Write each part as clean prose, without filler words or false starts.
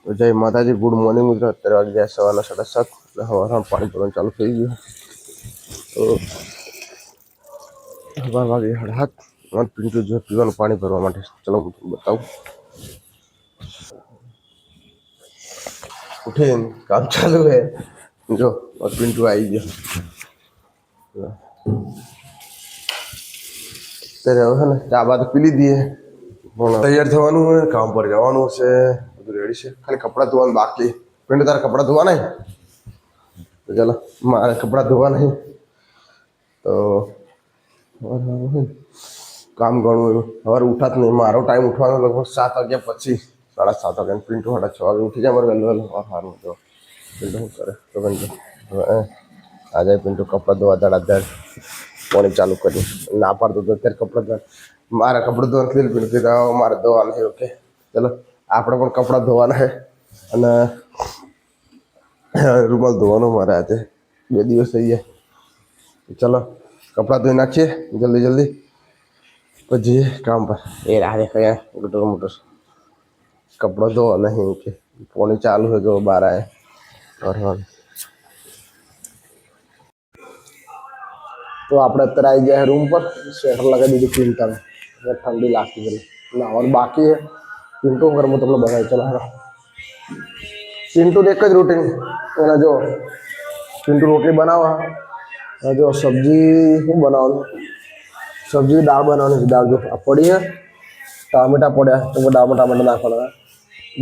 જય માતાજી, good morning મિત્રો. અત્યારે વાગ્યા સવારના 7:30 હવારમાં પાણી ભરવાનું ચાલુ થઈ ગયું. તો 12 વાગે 7:30 પિન્ટુ જો પીવાનું પાણી ભરવા માટે. ચલો હું તમને બતાવું. ઉઠીને કામ ચાલુ હે. જો પિન્ટુ આવી ગયો. અત્યારે હવે ને ચા બાદ પી લીધી. પણ તૈયાર થવાનું હોય, કામ પર જવાનું છે, બધું રેડી છે. ખાલી કપડાં ધોવાનું બાકી. પિન્ટુ તારા કપડાં ધોવા નહીં? તો ચાલો મારે કપડાં ધોવા નહીં. તો કામ ઘણું એવું સવારે ઉઠાત નહીં. મારો ટાઈમ ઉઠવાનો લગભગ 7 વાગ્યા પછી, 7:30 વાગ્યા. પિન્ટુ 6:30 વાગે ઉઠી જાય. મારે વહેલું સારું. તો પિન્ટુ શું કરે? તો પિન્ટુ આજે પિન્ટુ કપડાં ધોવા ધડાધડ પાણી ચાલુ કર્યું. ના પાડતો તો અત્યારે કપડાં ધોવા મારા કપડાં ધોવાનું ક્લિયર. પિન્ટુ કીધું મારે ધોવાના છે. ઓકે ચલો આપણે પણ કપડાં ધોવાના છે. અને રૂમાલ ધોવાનો મારે આજે 2 દિવસ થઈ ગયા. ચલો કપડાં ધોઈ નાખીએ જલ્દી પછી કામ પર. એ રાહે કયા મોટર મોટર કપડાં ધોવા નહીં કે પાણી ચાલુ છે. જો બહાર આવે. તો આપણે અત્યારે આવી ગયા રૂમ પર. સ્વેટર લગાવી દીધું પિન્ટાને. ઠંડી લાગતી કરી નાવાનું બાકી છે. પિન્ટુ ઘર હું તમને બતાવી. ચલો હા, પિન્ટુ એક જ રૂટીન. એના જો પિન્ટુ રોટલી બનાવવા. જો સબ્જી શું બનાવવાનું? સબ્જી દાળ બનાવવાની. દાળ જો આ પડી છે. ટામેટા પડ્યા તો દાળમાં ટામેટા નાખવાના.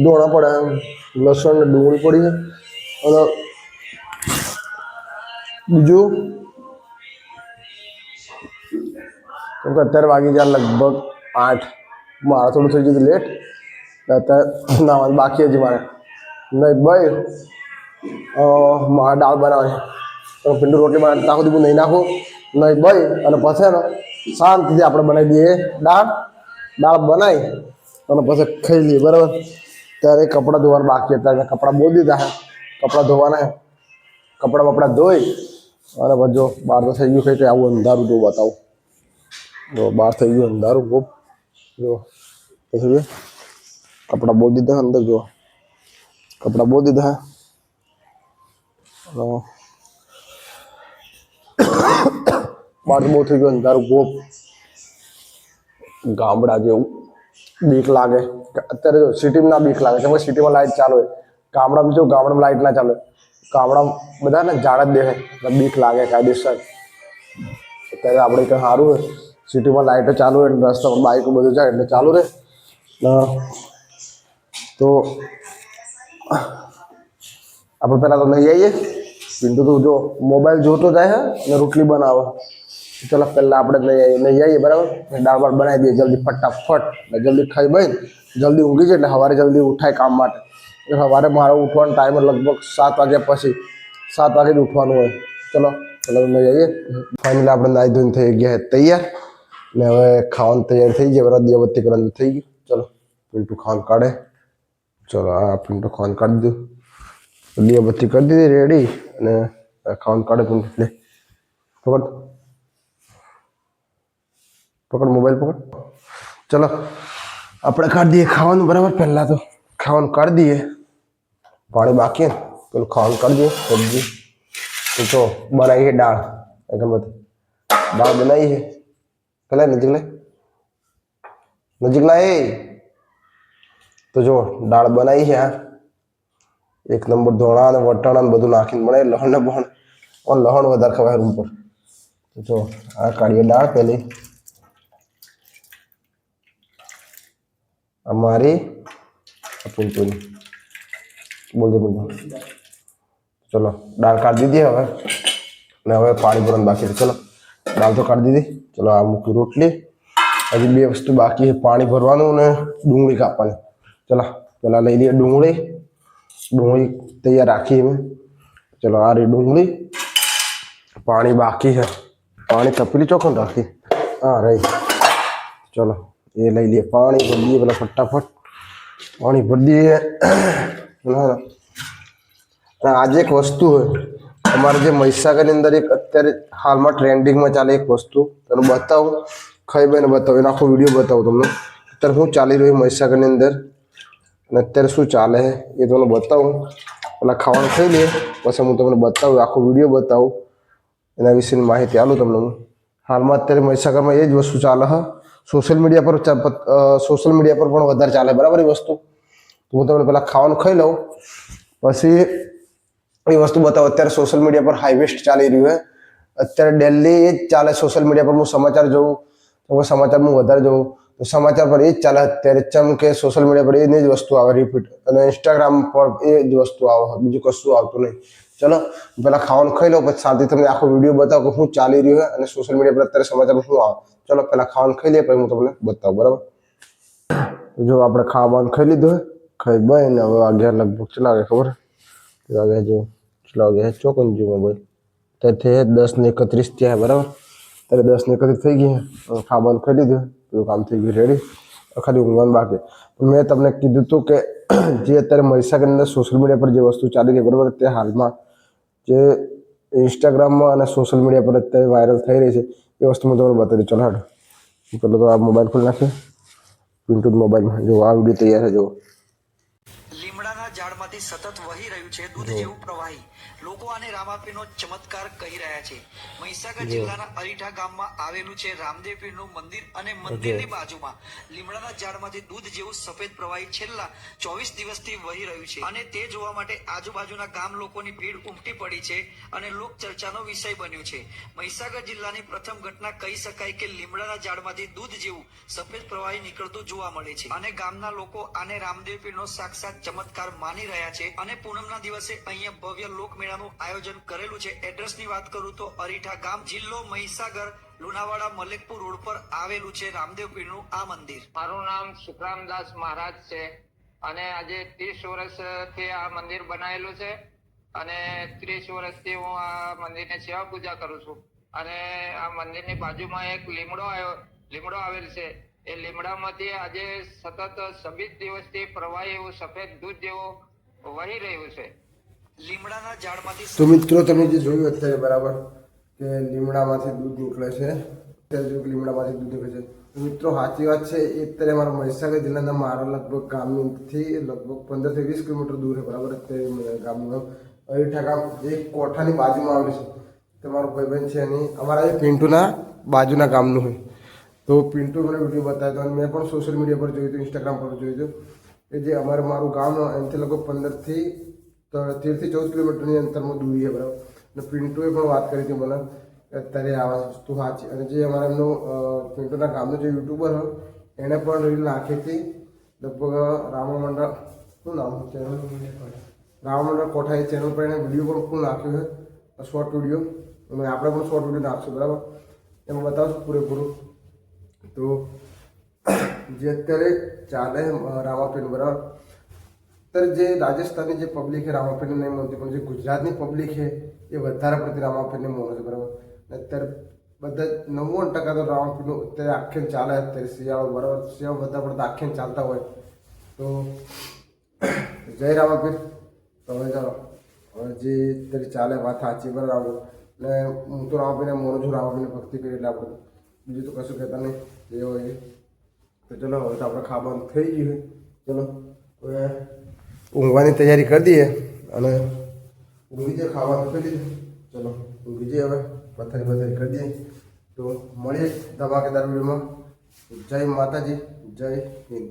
દોણા પડ્યા, લસણ ને ડુંગળી પડી છે. અને બીજું કેમ કે અત્યારે વાગી ગયા લગભગ 8. મારે થોડું થઈ ગયું લેટ. અત્યારે નાવાનું બાકી હજી મારે. નહીં ભાઈ મારે દાળ બનાવવાની. તો પિન્ટુ રોટલી બનાવતી ત્યાં સુધી હું નહીં નાખું નહીં ભાઈ. અને પછી ને શાંતિથી આપણે બનાવી દઈએ દાળ બનાવી અને પછી ખાઈ લઈએ. બરાબર. ત્યારે કપડાં ધોવાના બાકી હતા. કપડાં બહુ દીધા છે. કપડાં ધોવાના. કપડાં બપડા ધોઈ અને પછી જો બહાર તો થઈ ગયું. કંઈ આવું અંધારું જો બતાવું. જો બહાર થઈ ગયું અંધારું ખૂબ. જો પછી કપડાં બહુ દીધા અંદર. જો કપડાં બહુ દીધા. બહાર બહુ થઈ ગયું અંધારું ખૂબ. ગામડા જેવું બીક લાગે. અત્યારે જો સિટીમાં ના બીક લાગે. કેમ કે સિટીમાં લાઇટ ચાલુ હોય. ગામડામાં જો ગામડામાં લાઇટ ના ચાલે. ગામડામાં બધા ને ઝાડ જ દેખાય એટલે બીક લાગે કાયદેસર. અત્યારે આપણે કંઈ સારું હોય. સિટીમાં લાઇટો ચાલુ હોય એટલે રસ્તા પર બાઇકો બધું જાય એટલે ચાલુ રહે. તો આપણે પહેલાં તો નહીં આવીએ. પિન્ટુ તો જો મોબાઈલ જોતો જાય છે અને રોટલી બનાવે. ચાલો પહેલાં આપણે નહીં આવીએ. બરાબર. દાળ ભાત બનાવી દઈએ જલ્દી ફટાફટ. જલ્દી ખાઈ બઈ જલ્દી ઊંઘી જાય એટલે સવારે જલ્દી ઉઠાય કામ માટે. સવારે મારો ઉઠવાનો ટાઈમ લગભગ 7 વાગ્યા પછી. 7 વાગે જ ઉઠવાનું હોય. ચલો નહીં આવીએ. ફાઇનલી આપણે નાહી ધોઈને થઈ ગયા તૈયાર. ને હવે ખાવાનું તૈયાર થઈ ગયા. બરાબર. દીવાબત્તી કરવાનું થઈ ગયું. ચલો પિન્ટુ ખાવાનું કાઢે. ચલો આ પિન્ટુ ખાવાનું કાઢી દીધું. દીવાબત્તી કરી દીધી રેડી. અને ખાવાનું કાઢે પિન્ટુ. લે પકડ મોબાઈલ પકડ. ચલો આપણે કાઢી દઈએ ખાવાનું. બરાબર. પહેલાં તો ખાવાનું કાઢી દઈએ. પાણી બાકી પેલું ખાવાનું કાઢી દઈએ. સબ્જી તો જો બનાવી છે દાળ. દાળ બનાવી છે. પેલા નજીક લાય. તો જો દાળ બનાવી છે. 1 નંબર ધોણા અને વટાણા ને બધું નાખીને બનાવી. લહણ ને બહણ પણ લહણ વધારે ખવાય રૂમ પર. તો જો આ કાઢીએ દાળ પેલી. અમારી પિન્ટુની બોલજો પિન્ટુ. ચલો દાળ કાઢી દીધી હવે. ને હવે પાણી ભરવાનું બાકી છે. ચલો દાળ તો કાઢી દીધી. ચલો આ મૂકી રોટલી. હજી 2 વસ્તુ બાકી છે. પાણી ભરવાનું ને ડુંગળી કાપવાની. ચલો પહેલાં લઈ લઈએ ડુંગળી તૈયાર રાખીએ મેં. ચલો આ રહી ડુંગળી. પાણી બાકી છે. પાણી તપેલી ચોખ્ખું રાખી. હા રહી. ચલો એ લઈ લઈએ. પાણી ભરી દઈએ પેલા ફટાફટ. પાણી ભરી દઈએ. અને આજે એક વસ્તુ હોય અમારે જે મહીસાગરની અંદર એક અત્યારે હાલમાં ટ્રેન્ડિંગમાં ચાલે એક વસ્તુ તને બતાવું. ખાઈ બેને બતાવું. એનો આખો વિડીયો બતાવું તમને. અત્યારે શું ચાલી રહ્યું મહીસાગરની અંદર. અને અત્યારે શું ચાલે છે એ તમને બતાવું. પેલા ખાવાનું ખાઈ લઈએ પછી હું તમને બતાવું, આખો વિડીયો બતાવું, એના વિશેની માહિતી આલું તમને હું. હાલમાં અત્યારે મહીસાગરમાં એ જ વસ્તુ ચાલે છે. સોશિયલ મીડિયા પર પણ વધારે ચાલે બરાબર એ વસ્તુ. તો હું તમને પેલા ખાવાનું ખાઈ લઉં પછી એ વસ્તુ બતાવો. અત્યારે સોશિયલ મીડિયા પર હાઈવેસ્ટ ચાલી રહ્યું છે. અત્યારે ડેલી એ જ ચાલે સોશિયલ મીડિયા પર. હું સમાચાર જોઉં તો સમાચાર હું વધારે જોઉં તો સમાચાર પર એ જ ચાલે અત્યારે. ચમ કે સોશિયલ મીડિયા પર એ જ વસ્તુ આવે રિપીટ, અને ઇન્સ્ટાગ્રામ પર એ જ વસ્તુ આવે, બીજું કશું આવતું નહીં. ચલો પેલા ખાવાનું ખાઈ લો પછી શાંતિ તમને આખો વિડીયો બતાવો કે શું ચાલી રહ્યું છે અને સોશિયલ મીડિયા પર અત્યારે સમાચાર શું આવે. ચલો પેલા ખાવાનું ખાઈ લઈએ પછી હું તમને બતાવું બરાબર. જો આપણે ખાવાનું ખાઈ લીધું, ખાઈ ભાઈ ને હવે વાગ્યા લગભગ કેટલા વાગે ખબર વાગે જો કેટલા વાગે ચોકન જો મોબાઈલ ત્યાંથી 10:31 થયા બરાબર. ત્યારે 10:31 થઈ ગઈ. ખાવાનું ખાઈ લીધું, બધું કામ થઈ ગયું રેડી, ખાલી ઊંઘવાનું બાકી. મેં તમને કીધું હતું કે જે અત્યારે મહીસાગરની અંદર સોશિયલ મીડિયા પર જે વસ્તુ ચાલી રહી બરાબર, તે હાલમાં જે ઇન્સ્ટાગ્રામમાં અને સોશિયલ મીડિયા પર અત્યારે વાયરલ થઈ રહી છે એ વસ્તુ હું તમને બતાવી દઉં. ચલો હાડો પેલો તો આ મોબાઈલ ખોલી નાખીએ. પિન્ટુ મોબાઈલમાં જો આ વિડીયો તૈયાર છે. જો લીમડાના ઝાડમાંથી સતત વહી રહ્યું છે દૂધ જેવું પ્રવાહી. લોકો આને રામાપીરનો ચમત્કાર કહી રહ્યા છે. મહીસાગર જિલ્લાના અરીઠા ગામમાં આવેલું છે રામદેવ પીરનું મંદિર, અને મંદિરની બાજુમાં લીમડાના ઝાડમાંથી દૂધ જેવું સફેદ પ્રવાહી છેલ્લા 24 દિવસથી વહી રહ્યું છે, અને તે જોવા માટે આજુબાજુના ગામ લોકોની ભીડ ઉમટી પડી છે અને લોક ચર્ચાનો વિષય બન્યું છે. મહીસાગર જિલ્લાની પ્રથમ ઘટના કહી શકાય કે લીમડાના ઝાડમાંથી દૂધ જેવું સફેદ પ્રવાહી નીકળતું જોવા મળે છે, અને ગામના લોકો આને રામદેવ પીરનો સાક્ષાત ચમત્કાર માની રહ્યા છે. અને પૂનમના દિવસે અહીંયા ભવ્ય લોકમેળાનું આયોજન કરેલું છે. એડ્રેસની વાત કરું તો અરીઠા ગામ, જિલ્લો મહીસાગર, લુણાવાડા મલેકપુર રોડ પર આવેલું છે રામદેવ પીરનું આ મંદિર. મારું નામ સુખરામદાસ મહારાજ છે, અને આજે 30 વર્ષથી આ મંદિર બનાવેલું છે, અને 30 વર્ષથી હું આ મંદિરની સેવા પૂજા કરું છું. અને આ મંદિરની બાજુમાં એક લીમડો આવેલ છે. એ લીમડામાંથી આજે સતત 26 દિવસથી પ્રવાહી એવું સફેદ દૂધ જેવો વહી રહ્યું છે. લીમડાના ઝાડમાંથી તો મિત્રો તમે જે જોયું અત્યારે બરાબર કે લીમડામાંથી દૂધ નીકળે છે, અત્યારે જો લીમડામાંથી દૂધ નીકળે છે. મિત્રો સાચી વાત છે. એ અત્યારે મારા મહીસાગર જિલ્લાના મારા લગભગ ગામથી લગભગ 15 થી 20 કિલોમીટર દૂર છે બરાબર. અત્યારે ગામનું અરીઠા ગામ એક કોઠાની બાજુમાં આવેલું છે. તમારો ભાઈબંધ છે એની અમારા એ પિન્ટુના બાજુના ગામનું હોય. તો પિન્ટુ મને વિડીયો બતાવ્યો હતો, અને મેં પણ સોશિયલ મીડિયા પર જોયું હતું, ઇન્સ્ટાગ્રામ પર જોયું હતું કે જે મારું ગામ એનાથી લગભગ 13 થી 14 કિલોમીટરની અંતરમાં દૂરી છે બરાબર. અને પિન્ટુએ પણ વાત કરી હતી મને અત્યારે આ વસ્તુ સાચી. અને જે અમારા એમનો પિન્ટુના ગામનો જે યુટ્યુબર હોય એણે પણ રીલ નાખી હતી લગભગ રામા મંડળ, શું નામ ચેનલ, રામા મંડળ કોઠા એ ચેનલ પર એણે વિડીયો પણ ફૂલ નાખ્યો છે, શોર્ટ વિડીયો. અને આપણે પણ શોર્ટ વિડીયો નાખશું બરાબર, એમાં બતાવશું પૂરેપૂરું. તો જે અત્યારે ચાલે રામાપીર બરાબર, અત્યારે જે રાજસ્થાનની જે પબ્લિક છે રામાપીરને નહીં માનતી, પણ જે ગુજરાતની પબ્લિક છે એ વધારે પડતી રામાપીરને માને છે બરાબર. અત્યારે બધા 99% તો રામાપીરનું અત્યારે આખ્યાન ચાલે. અત્યારે શિયાળો બરાબર, શિયાળો બધા પડતા આખ્યાન ચાલતા હોય. તો જય રામાપીર. તો હવે ચાલો હવે જે અત્યારે ચાલે વાત સાચી બરાબર. ને હું તો રામાપીરને માનું છું, રામાપીરને ભક્તિ કરી એટલે આપણે બીજું તો કશું કહેતા નહીં જે હોય. તો ચલો હવે તો આપણે ખાવાનું થઈ ગયું. ચલો હવે ઊંઘવાની તૈયારી કરી દઈએ અને ઊંઘી જાય. ખાવાનું કરી દીધું, ચલો ઊંઘી જઈએ. હવે પથારી કરી દઈએ. તો મળીએ ધમાકેદાર વિડીયોમાં. જય માતાજી, જય હિન્દ.